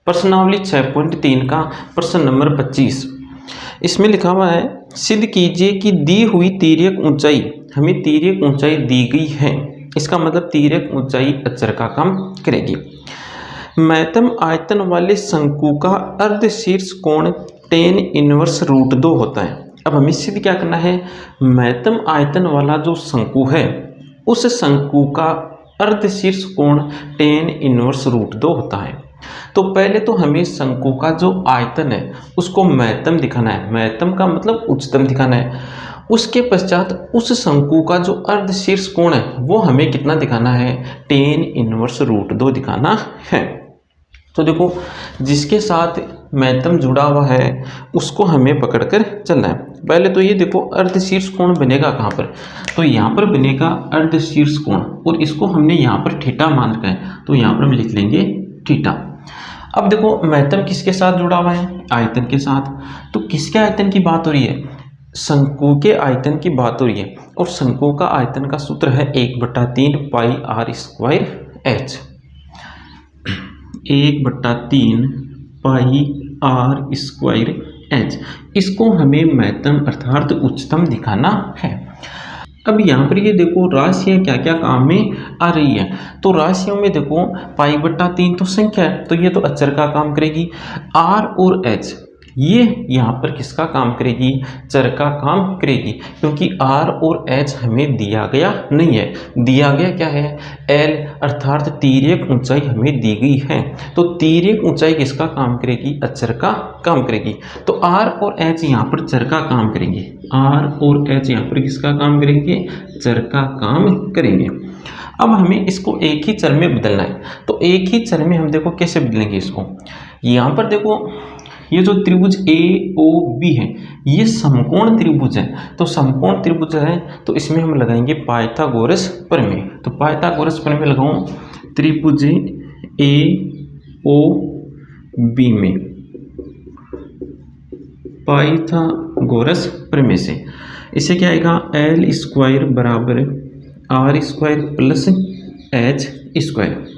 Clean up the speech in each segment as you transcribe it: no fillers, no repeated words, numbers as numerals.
प्रश्नावली 6.3 का प्रश्न नंबर 25। इसमें लिखा हुआ है, सिद्ध कीजिए कि दी हुई तिर्यक ऊंचाई, हमें तिर्यक ऊंचाई दी गई है, इसका मतलब तिर्यक ऊंचाई अचर का काम करेगी। महत्तम आयतन वाले शंकु का अर्धशीर्ष कोण tan इनवर्स √2 होता है। अब हमें सिद्ध क्या करना है, महत्तम आयतन वाला जो शंकु है उस शंकु का अर्धशीर्ष कोण tan इनवर्स √2 होता है। तो पहले तो हमें शंकु का जो आयतन है उसको महत्तम दिखाना है, महत्तम का मतलब उच्चतम दिखाना है। उसके पश्चात उस शंकु का जो अर्धशीर्ष कोण है वो हमें कितना दिखाना है, tan इनवर्स √2 दिखाना है। तो देखो, जिसके साथ महत्तम जुड़ा हुआ है उसको हमें पकड़कर चलना है। पहले तो ये देखो, अर्धशीर्ष कोण बनेगा कहाँ पर, तो यहाँ पर बनेगा अर्धशीर्ष कोण, और इसको हमने यहाँ पर थीटा मान रखा है, तो यहाँ पर हम लिख लेंगे थीटा। अब देखो, महत्तम किसके साथ जुड़ा हुआ है, आयतन के साथ। तो किसके आयतन की बात हो रही है, शंकु के आयतन की बात हो रही है, और शंकु का आयतन का सूत्र है 1/3 पाई r स्क्वायर h। 1/3 पाई r स्क्वायर h, इसको हमें महत्तम अर्थात उच्चतम दिखाना है। अब यहाँ पर ये देखो, राशियाँ क्या क्या काम में आ रही है। तो राशियों में देखो, π/3 तो संख्या है, तो ये तो अचर का काम करेगी। r और h ये यहाँ पर किसका काम करेगी, चर का काम करेगी, क्योंकि r और h हमें दिया गया नहीं है। दिया गया क्या है, l अर्थात तिर्यक ऊंचाई हमें दी गई है। तो तिर्यक ऊंचाई किसका काम करेगी, अचर का काम करेगी। तो r और h यहाँ पर चर का काम करेंगे, r और h यहाँ पर किसका काम करेंगे, चर का काम करेंगे। अब हमें इसको एक ही चर में बदलना है, तो एक ही चर में हम देखो कैसे बदलेंगे इसको। यहाँ पर देखो, ये जो त्रिभुज AOB है ये समकोण त्रिभुज है, तो समकोण त्रिभुज है तो इसमें हम लगाएंगे पाइथागोरस प्रमेय। तो पाइथागोरस प्रमेय लगाऊं त्रिभुज AOB में पाइथागोरस प्रमेय से, इसे क्या आएगा, L स्क्वायर बराबर R square plus H square.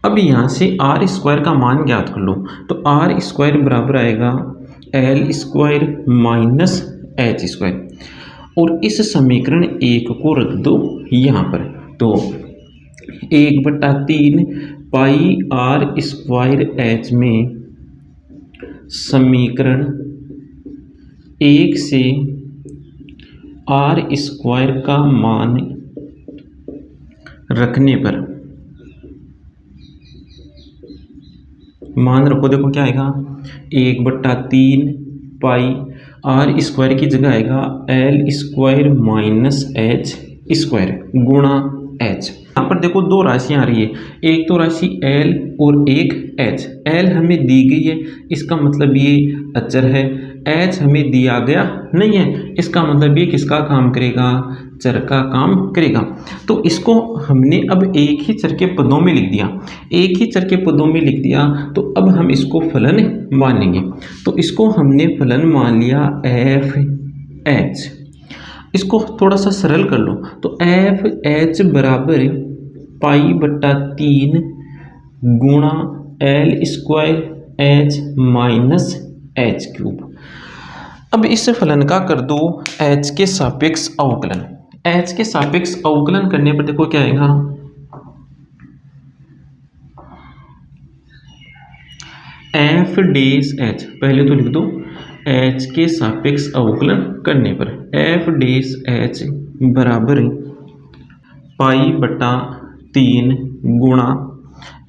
अब यहाँ से r स्क्वायर का मान ज्ञात कर लो, तो r स्क्वायर बराबर आएगा L square minus H square, और इस समीकरण 1 को रख दो यहाँ पर। तो 1/3 पाई r स्क्वायर h में समीकरण 1 से r स्क्वायर का मान रखने पर, मान रखो, देखो क्या आएगा, 1/3 पाई r स्क्वायर की जगह आएगा L square minus H square गुणा H। यहाँ पर देखो दो राशियाँ आ रही है, एक तो राशि L और एक H। L हमें दी गई है, इसका मतलब ये अचर है। H हमें दिया गया नहीं है, इसका मतलब ये किसका काम करेगा, चर का काम करेगा। तो इसको हमने अब एक ही चर के पदों में लिख दिया, एक ही चर के पदों में लिख दिया, तो अब हम इसको फलन मान लेंगे। तो इसको हमने फलन मान लिया FH। इसको थोड़ा सा सरल कर लो, तो FH बराबर π/3 गुणा L square H minus H cube. अब इस फलन का कर दो H के सापेक्ष अवकलन। H के सापेक्ष अवकलन करने पर देखो क्या आएगा, f'(h), पहले तो लिख दो H के सापेक्ष अवकलन करने पर f'(h) बराबर π/3 गुणा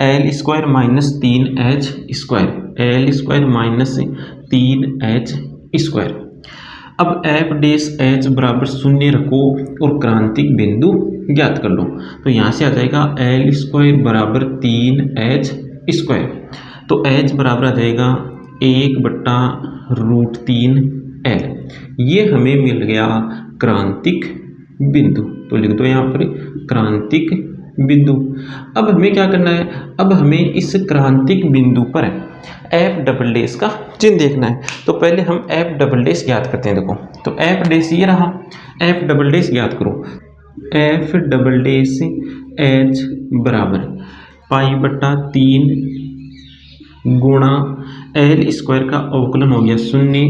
L square minus 3H square, L square minus 3H square. अब f'(h) बराबर 0 रखो और क्रांतिक बिंदु ज्ञात कर लो। तो यहाँ से आ जाएगा L स्क्वायर बराबर 3H स्क्वायर, तो H बराबर आ जाएगा 1/√3L। ये हमें मिल गया क्रांतिक बिंदु, तो लिख दो यहाँ पर क्रांतिक बिंदु। अब हमें क्या करना है, अब हमें इस क्रांतिक बिंदु पर f" का चिन्ह देखना है। तो पहले हम f" ज्ञात करते हैं। देखो, तो f' ये रहा, f" ज्ञात करो। f'(h) बराबर π/3 गुणा एल स्क्वायर का अवकलन हो गया 0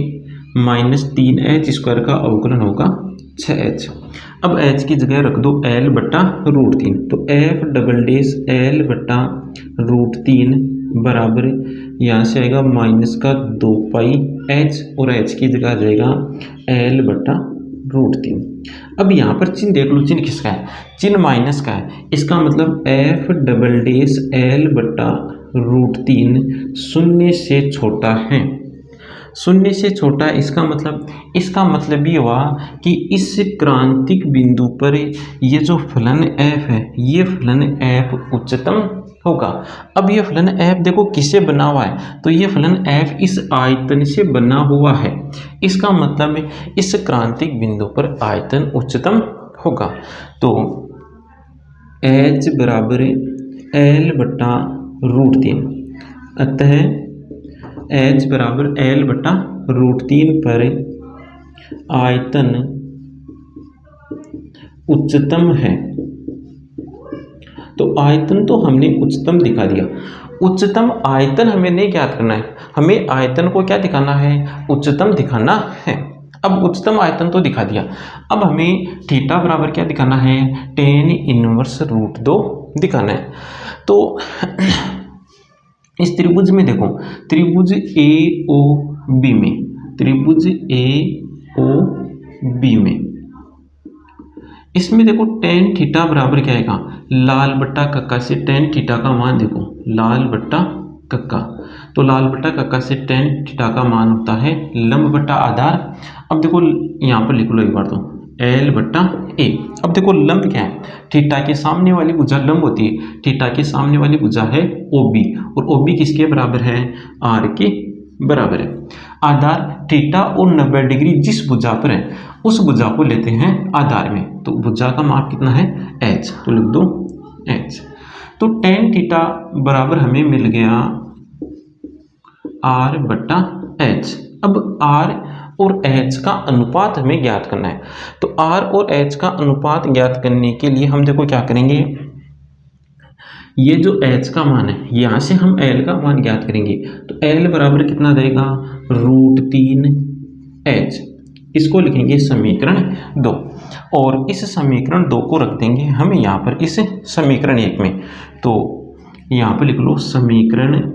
माइनस 3h² का अवकलन होगा 6h। अब h की जगह रख दो l बटा √3, तो f डबल डेश l बटा √3 बराबर यहाँ से आएगा माइनस का 2 पाई h और h की जगह आ जाएगा l बटा √3। अब यहाँ पर चिन्ह देख लो, चिन्ह किसका है? चिन्ह माइनस का है। इसका मतलब f डबल डेश l बटा √3 0 से छोटा है, 0 से छोटा। इसका मतलब ये हुआ कि इस क्रांतिक बिंदु पर ये जो फलन f है, ये फलन f उच्चतम होगा। अब ये फलन f देखो किससे बना हुआ है, तो ये फलन f इस आयतन से बना हुआ है। इसका मतलब इस क्रांतिक बिंदु पर आयतन उच्चतम होगा। तो h बराबर l बटा √3, अतः h बराबर l बटा √3 पर आयतन उच्चतम है। तो आयतन तो हमने उच्चतम दिखा दिया। उच्चतम आयतन हमें नहीं ज्ञात करना है, हमें आयतन को क्या दिखाना है? उच्चतम दिखाना है। अब उच्चतम आयतन तो दिखा दिया, अब हमें थीटा बराबर क्या दिखाना है? tan इनवर्स √2 दिखाना है। तो इस त्रिभुज में देखो, त्रिभुज AOB में, त्रिभुज AOB में इसमें देखो tan थीटा बराबर क्या आएगा? लाल बट्टा कक्का से tan थीटा का मान देखो, लाल बट्टा कक्का, तो लाल बट्टा कक्का से tan थीटा का मान होता है लंब बट्टा आधार। अब देखो यहाँ पर लिख लो एक बार, तो l बट्टा a। अब देखो लंब क्या है? थीटा के सामने वाली भुजा लंब होती है, थीटा के सामने वाली भुजा है OB, और OB किसके बराबर है? r के बराबर है। आधार थीटा और 90 डिग्री जिस भुजा पर है उस भुजा को लेते हैं आधार में, तो भुजा का माप कितना है? h, तो लिख दो h। तो tan थीटा बराबर हमें मिल गया r बट्टा h। अब r और h का अनुपात हमें ज्ञात करना है, तो r और h का अनुपात ज्ञात करने के लिए हम देखो क्या करेंगे, ये जो h का मान है यहाँ से हम l का मान ज्ञात करेंगे। तो l बराबर कितना देगा? √3h। इसको लिखेंगे समीकरण 2, और इस समीकरण 2 को रख देंगे हम यहाँ पर इस समीकरण 1 में। तो यहाँ पर लिख लो समीकरण,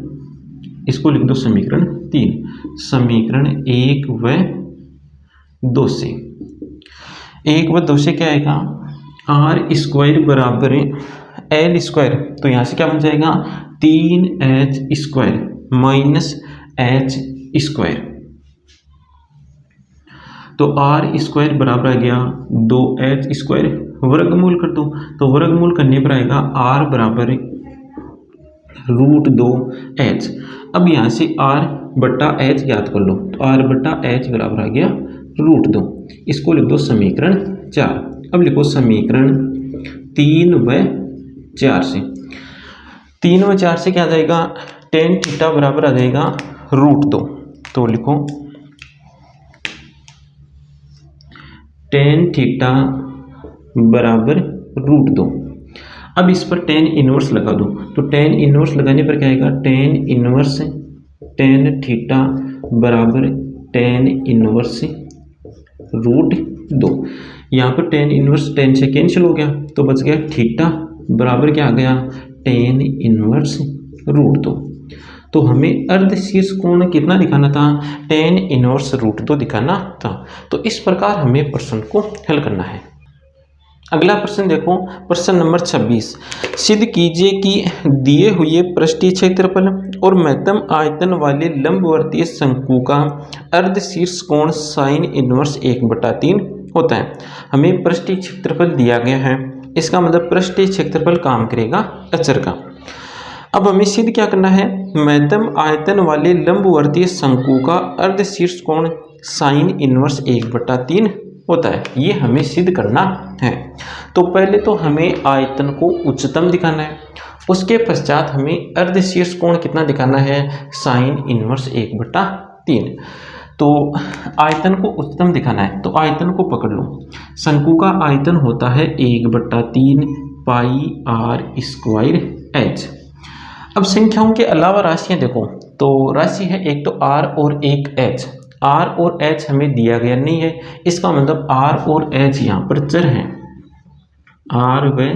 इसको लिख दो समीकरण 3, समीकरण 1 व 2 से। 1 व 2 से क्या आएगा? r² बराबर l², तो यहाँ से क्या बन जाएगा? 3h² माइनस h², तो r² बराबर आ गया 2h²। वर्गमूल कर दो, तो वर्गमूल करने पर आएगा r बराबर √2h। अब यहाँ से r बट्टा h ज्ञात कर लो, तो r बट्टा h बराबर आ गया √2। इसको लिख दो समीकरण 4। अब लिखो समीकरण 3 व 4 से। 3 व 4 से क्या आ जाएगा? tan थीटा बराबर आ जाएगा √2, तो लिखो tan थीटा बराबर √2। अब इस पर tan इनवर्स लगा दो, तो tan इनवर्स लगाने पर क्या आएगा? tan इनवर्स tan थीटा बराबर tan इनवर्स √2। यहाँ पर tan इनवर्स tan से कैंसिल हो गया, तो बच गया थीटा बराबर क्या आ गया? tan inverse √2। तो हमें अर्धशीर्ष कोण कितना दिखाना था? tan इनवर्स √2 दिखाना था। तो इस प्रकार हमें प्रश्न को हल करना है। अगला प्रश्न देखो, प्रश्न नंबर 26। सिद्ध कीजिए कि दिए हुए पृष्ठीय क्षेत्रफल और महत्तम आयतन वाले लंबवर्तीय शंकु का अर्धशीर्ष कोण साइन इनवर्स 1/3 होता है। हमें पृष्ठीय क्षेत्रफल दिया गया है, इसका मतलब पृष्ठीय क्षेत्रफल काम करेगा अचर का। अब हमें सिद्ध क्या करना है? महत्तम आयतन वाले लंबवर्तीय शंकु का अर्धशीर्ष कोण साइन इनवर्स 1/3 होता है, ये हमें सिद्ध करना है। तो पहले तो हमें आयतन को उच्चतम दिखाना है, उसके पश्चात हमें अर्धशीर्ष कोण कितना दिखाना है? Sine inverse 1/3। तो आयतन को उच्चतम दिखाना है, तो आयतन को पकड़ लो। शंकु का आयतन होता है 1/3 पाई r² h। अब संख्याओं के अलावा राशियां देखो, तो राशि है एक तो r और एक h। r और h हमें दिया गया नहीं है, इसका मतलब r और h यहाँ पर चर हैं। r व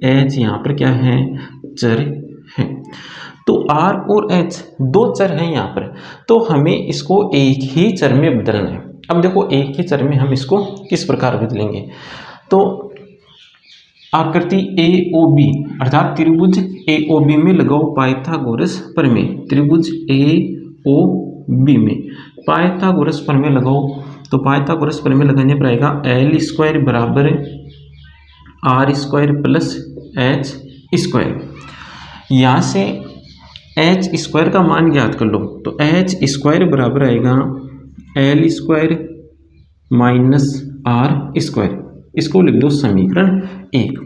h यहाँ पर क्या है, चर हैं। तो r और h दो चर हैं यहाँ पर, तो हमें इसको एक ही चर में बदलना है। अब देखो एक ही चर में हम इसको किस प्रकार बदलेंगे, तो आकृति AOB अर्थात त्रिभुज AOB में लगाओ पाइथागोरस प्रमेय। त्रिभुज AOB में पाइथागोरस प्रमेय लगाओ, तो पाइथागोरस प्रमेय लगाने पर आएगा l स्क्वायर बराबर r square plus h square. यहाँ से h स्क्वायर का मान ज्ञात कर लो, तो h स्क्वायर बराबर आएगा l square minus r square. इसको लिख दो समीकरण 1।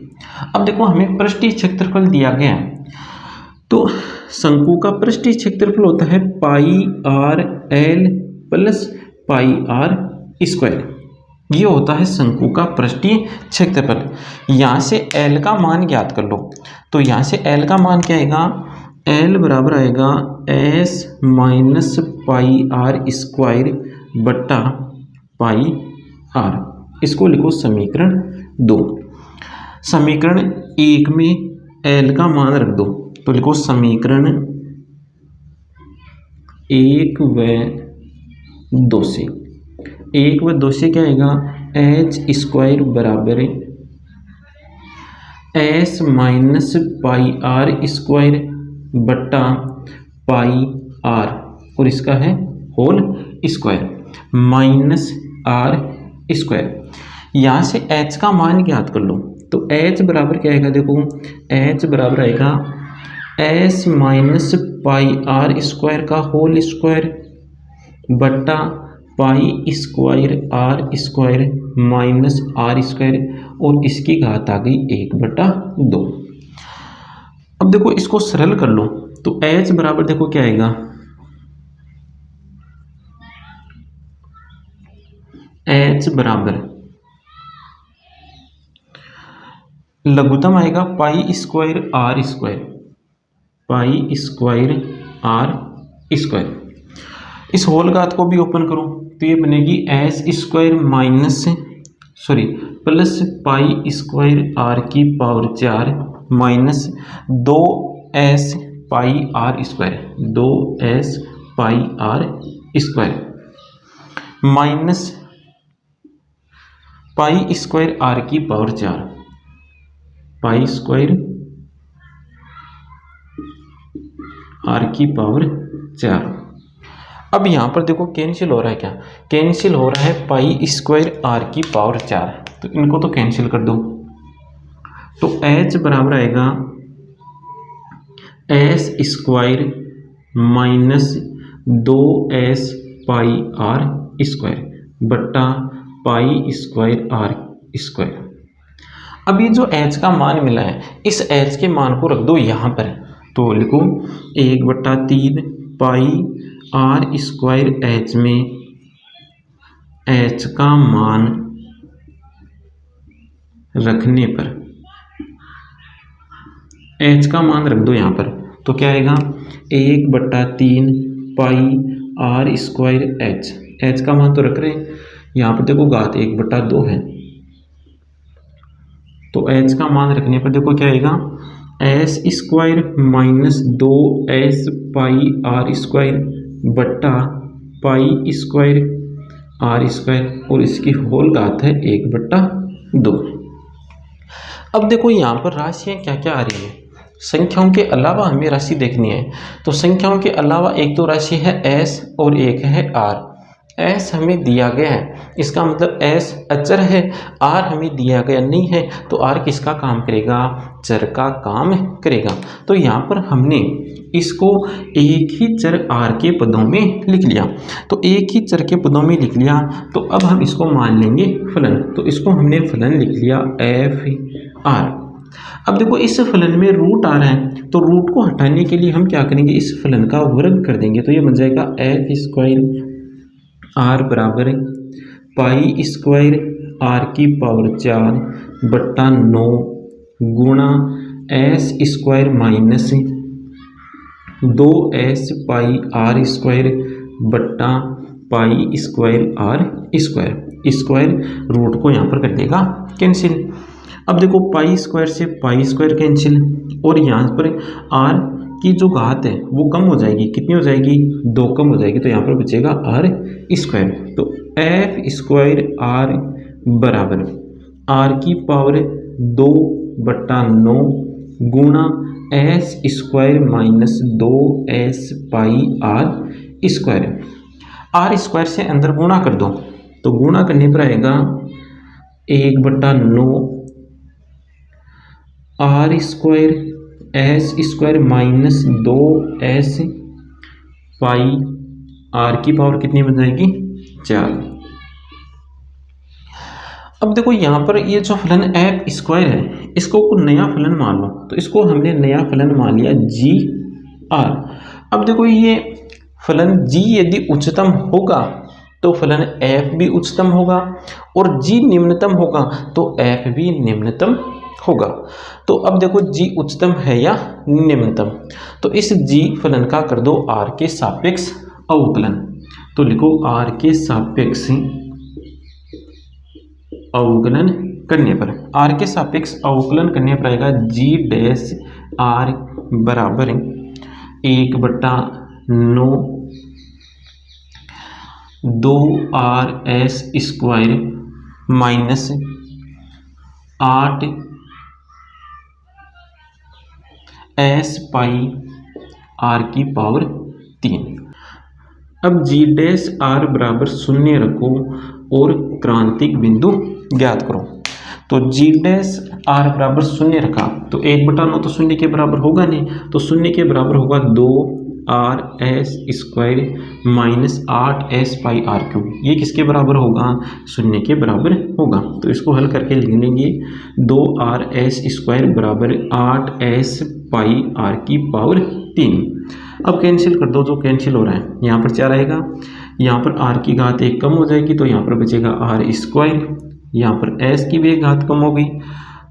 अब देखो हमें पृष्ठीय क्षेत्रफल दिया गया है, तो शंकु का पृष्ठीय क्षेत्रफल होता है pi R L plus pi R square. ये होता है शंकु का पृष्ठीय क्षेत्रफल। यहाँ से एल का मान ज्ञात कर लो, तो यहाँ से एल का मान क्या आएगा, एल बराबर आएगा S minus pi R square बट्टा पाई आर। इसको लिखो समीकरण 2। समीकरण 1 में एल का मान रख दो, तो लिखो समीकरण 1 व 2 से। 1 व 2 से क्या आएगा, एच स्क्वायर बराबर S minus pi R square बट्टा पाई आर, और इसका है whole square minus R square. यहाँ से h का मान ज्ञात कर लो, तो h बराबर क्या आएगा, देखो h बराबर आएगा s minus pi R square का होल स्क्वायर बट्टा pi square R square minus R square, और इसकी घात आ गई 1/2। अब देखो इसको सरल कर लो, तो h बराबर देखो क्या आएगा, h बराबर लघुत्तम आएगा pi square R square, pi square R square. इस होल घात को भी ओपन करो, तो ये बनेगी S square minus plus pi square R की power 4 minus 2s pi R square, 2s pi R square minus pi square R की पावर 4, पाई स्क्वायर आर की पावर 4। अब यहाँ पर देखो कैंसिल हो रहा है, क्या कैंसिल हो रहा है, पाई स्क्वायर आर की पावर 4, तो इनको तो कैंसिल कर दो, तो h बराबर आएगा S square minus 2s pi R square बट्टा पाई स्क्वायर आर स्क्वायर। अब ये जो h का मान मिला है, इस h के मान को रख दो यहाँ पर, तो लिखो 1/3 पाई आर स्क्वायर h में h का मान रखने पर, h का मान रख दो यहाँ पर, तो क्या आएगा 1/3 पाई आर स्क्वायर h का मान तो रख रहे हैं, यहाँ पर देखो घात 1/2 है, तो h का मान रखने पर देखो क्या आएगा, S square minus 2s pi R square बट्टा पाई स्क्वायर आर स्क्वायर, और इसकी होल घात है 1/2। अब देखो यहाँ पर राशियाँ क्या क्या आ रही है, संख्याओं के अलावा हमें राशि देखनी है, तो संख्याओं के अलावा एक तो राशि है s और एक है r। s हमें दिया गया है, इसका मतलब s अचर है, r हमें दिया गया नहीं है, तो r किसका काम करेगा, चर का काम करेगा। तो यहाँ पर हमने इसको एक ही चर r के पदों में लिख लिया, तो एक ही चर के पदों में लिख लिया, तो अब हम इसको मान लेंगे फलन, तो इसको हमने फलन लिख लिया f(r). अब देखो इस फलन में रूट आ रहा है, तो रूट को हटाने के लिए हम क्या करेंगे, इस फलन का वर्ग कर देंगे, तो ये बन जाएगा f स्क्वायर r बराबर पाई स्क्वायर r की पावर 4 बट्टा 9 गुणा s square minus 2s pi R square बट्टा pi square R square. Square root को यहाँ पर कर देगा कैंसिल। अब देखो पाई स्क्वायर से पाई स्क्वायर कैंसिल, और यहाँ पर आर की जो घात है वो कम हो जाएगी, कितनी हो जाएगी, 2 कम हो जाएगी, तो यहाँ पर बचेगा आर स्क्वायर। तो एफ स्क्वायर आर बराबर आर की पावर 2/9 गुणा S square minus 2s pi R square. R square से अंदर गुणा कर दो, तो गुणा करने पर आएगा 1/9 R square S square minus 2s pi R की पावर कितनी बन जाएगी, 4। अब देखो यहाँ पर ये जो फलन एफ स्क्वायर है इसको नया फलन मान लो, तो इसको हमने नया फलन मान लिया जी आर। अब देखो ये फलन जी यदि उच्चतम होगा तो फलन एफ भी उच्चतम होगा, और जी निम्नतम होगा तो एफ भी निम्नतम होगा। तो अब देखो जी उच्चतम है या निम्नतम, तो इस जी फलन का कर दो आर के सापेक्ष अवकलन। तो लिखो आर के सापेक्ष अवकलन करने पर, आर के सापेक्ष अवकलन करने पर आएगा जी डैश आर बराबर 1/9 2r(s) square minus 8s pi R की पावर 3। अब जी डैश आर बराबर 0 रखो और क्रांतिक बिंदु ज्ञात करो। तो जी डैश आर बराबर 0 रखा तो 1/9 तो 0 के बराबर होगा नहीं, तो 0 के बराबर होगा 2r(s) square minus 8s pi R cube. ये किसके बराबर होगा, 0 के बराबर होगा। तो इसको हल करके लिख लेंगे 2r(s) स्क्वायर बराबर 8s पाई आर की पावर 3। अब कैंसिल कर दो, जो कैंसिल हो रहा है यहाँ पर 4 आएगा, यहाँ पर r की घात 1 कम हो जाएगी तो यहाँ पर बचेगा r स्क्वायर, यहाँ पर s की भी एक घात कम हो गई,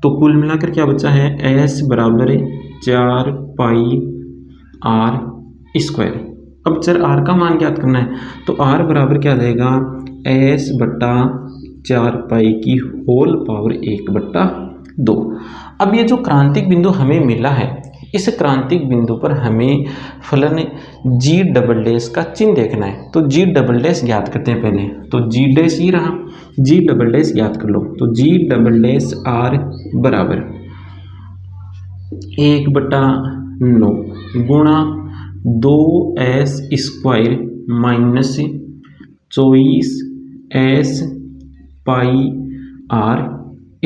तो कुल मिलाकर क्या बचा है s बराबर 4 पाई आर स्क्वायर। अब चर r का मान ज्ञात करना है, तो r बराबर क्या देगा s बट्टा 4 पाई की होल पावर 1/2। अब ये जो क्रांतिक बिंदु हमें मिला है, इस क्रांतिक बिंदु पर हमें फलन जी डबल डैश का चिन्ह देखना है। तो जी डबल डैश ज्ञात करते हैं पहले, तो जी डैश ही रहा, जी डबल डैश ज्ञात कर लो। तो जी डबल डैश आर बराबर 1/9 गुणा 2s square minus 24s pi R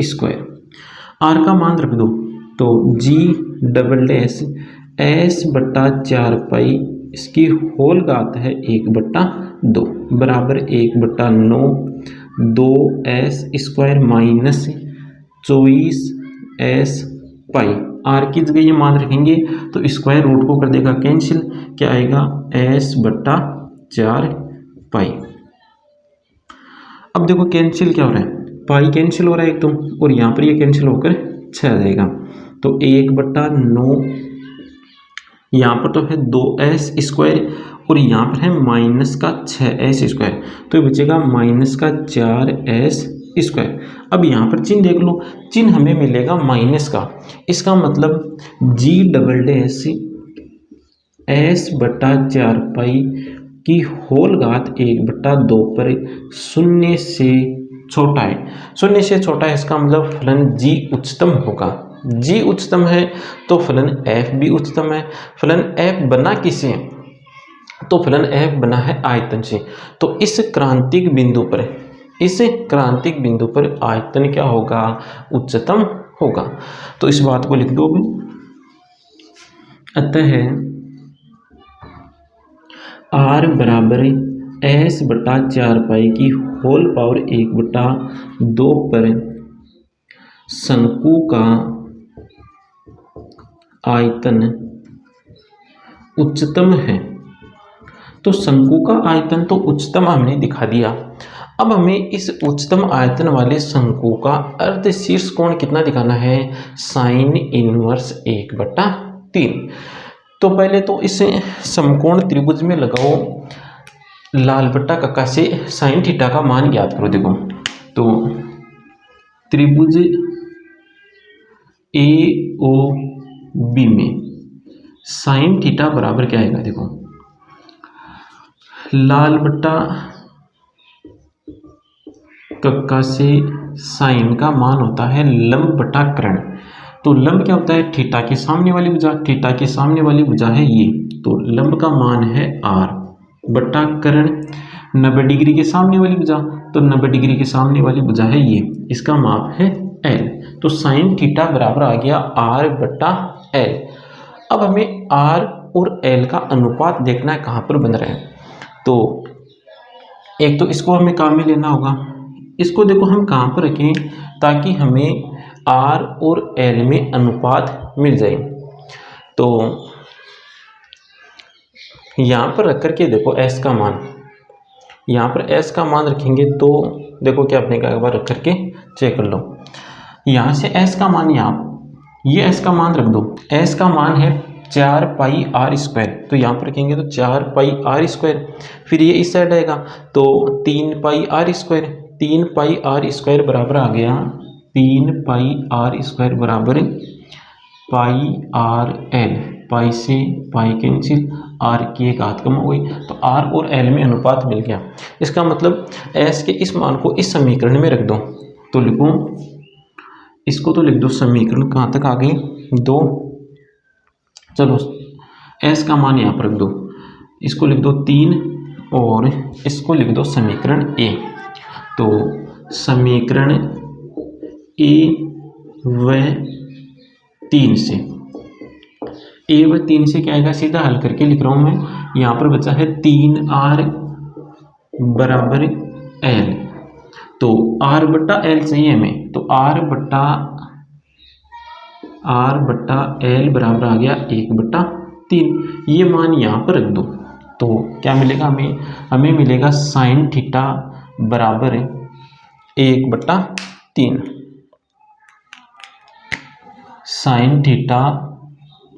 square. R का मान रख दो, तो जी डबल डैश s बट्टा 4 पाई इसकी होल घात है 1/2 बराबर 1/9 2s square minus 24s pi. R की जगह ये मान रखेंगे तो स्क्वायर रूट को कर देगा कैंसिल, क्या आएगा s बट्टा 4 पाई। अब देखो कैंसिल क्या हो रहा है, पाई कैंसिल हो रहा है एक तो, और यहाँ पर ये कैंसिल होकर 6 आ जाएगा। तो 1/9 यहाँ पर तो है 2s स्क्वायर और यहाँ पर है माइनस का 6s स्क्वायर, तो ये बचेगा माइनस का 4s स्क्वायर। अब यहाँ पर चिन्ह देख लो, चिन्ह हमें मिलेगा माइनस का, इसका मतलब जी डबल डैश s बट्टा 4 पाई की होल घात 1/2 पर 0 से छोटा है, 0 से छोटा है, इसका मतलब फलन जी उच्चतम होगा। जी उच्चतम है तो फलन f भी उच्चतम है। फलन f बना किससे, तो फलन f बना है आयतन से। तो इस क्रांतिक बिंदु पर आयतन क्या होगा, उच्चतम होगा। तो इस बात को लिख दो। अतः r बराबर s बटा 4 पाई की होल पावर 1/2 पर शंकु का आयतन उच्चतम है। तो शंकु का आयतन तो उच्चतम हमने दिखा दिया। अब हमें इस उच्चतम आयतन वाले शंकु का अर्धशीर्ष कोण कितना दिखाना है, साइन इनवर्स 1/3। तो पहले तो इस समकोण त्रिभुज में लगाओ लाल बट्टा कक्का से साइन थीटा का मान ज्ञात करो। देखो तो त्रिभुज ए ओ बी में साइन थीटा बराबर क्या आएगा, देखो लाल बट्टा कक्का से साइन का मान होता है लंब बटा कर्ण। तो लंब क्या होता है, थीटा के सामने वाली भुजा, थीटा के सामने वाली भुजा है ये, तो लंब का मान है r बटा कर्ण 90 डिग्री के सामने वाली भुजा, तो 90 डिग्री के सामने वाली भुजा है ये, इसका माप है l। तो साइन थीटा बराबर आ गया r बटा l। अब हमें r और l का अनुपात देखना है कहाँ पर बन रहा है। तो एक तो इसको हमें काम में लेना होगा, इसको देखो हम कहाँ पर रखें ताकि हमें r और l में अनुपात मिल जाए। तो यहाँ पर रख करके देखो s का मान, यहाँ पर s का मान रखेंगे तो देखो क्या अपने का एक बार रख करके चेक कर लो। यहाँ से s का मान, यहाँ ये s का मान रख दो, s का मान है 4 पाई r स्क्वायर, तो यहाँ पर रखेंगे तो 4 पाई r स्क्वायर, फिर ये इस साइड आएगा तो 3 पाई r स्क्वायर, 3 पाई r स्क्वायर बराबर आ गया 3 पाई r स्क्वायर बराबर पाई r l, पाई से पाई कैंसिल, r की एक घात कम हो गई, तो r और l में अनुपात मिल गया। इसका मतलब s के इस मान को इस समीकरण में रख दो, तो लिखो इसको, तो लिख दो समीकरण कहाँ तक आ गई 2। चलो s का मान यहाँ पर रख दो, इसको लिख दो 3 और इसको लिख दो समीकरण a। तो समीकरण a व 3 से, a व 3 से क्या आएगा, सीधा हल करके लिख रहा हूँ मैं। यहाँ पर बचा है 3r बराबर l, तो r बट्टा l चाहिए हमें, तो r बट्टा l बराबर आ गया 1/3। ये मान यहाँ पर रख दो, तो क्या मिलेगा हमें मिलेगा साइन थीटा बराबर 1/3, साइन थीटा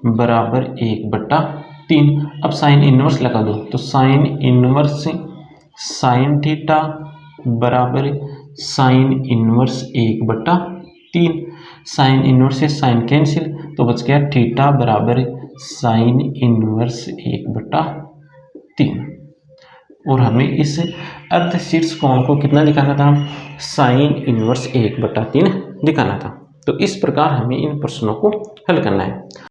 बराबर 1/3। अब साइन इनवर्स लगा दो, तो साइन इनवर्स साइन थीटा बराबर साइन इनवर्स 1/3, साइन इनवर्स से साइन कैंसिल, तो बच गया थीटा बराबर साइन इनवर्स 1/3। और हमें इस अर्धशीर्ष कोण को कितना दिखाना था, साइन इनवर्स 1/3 दिखाना था। तो इस प्रकार हमें इन प्रश्नों को हल करना है।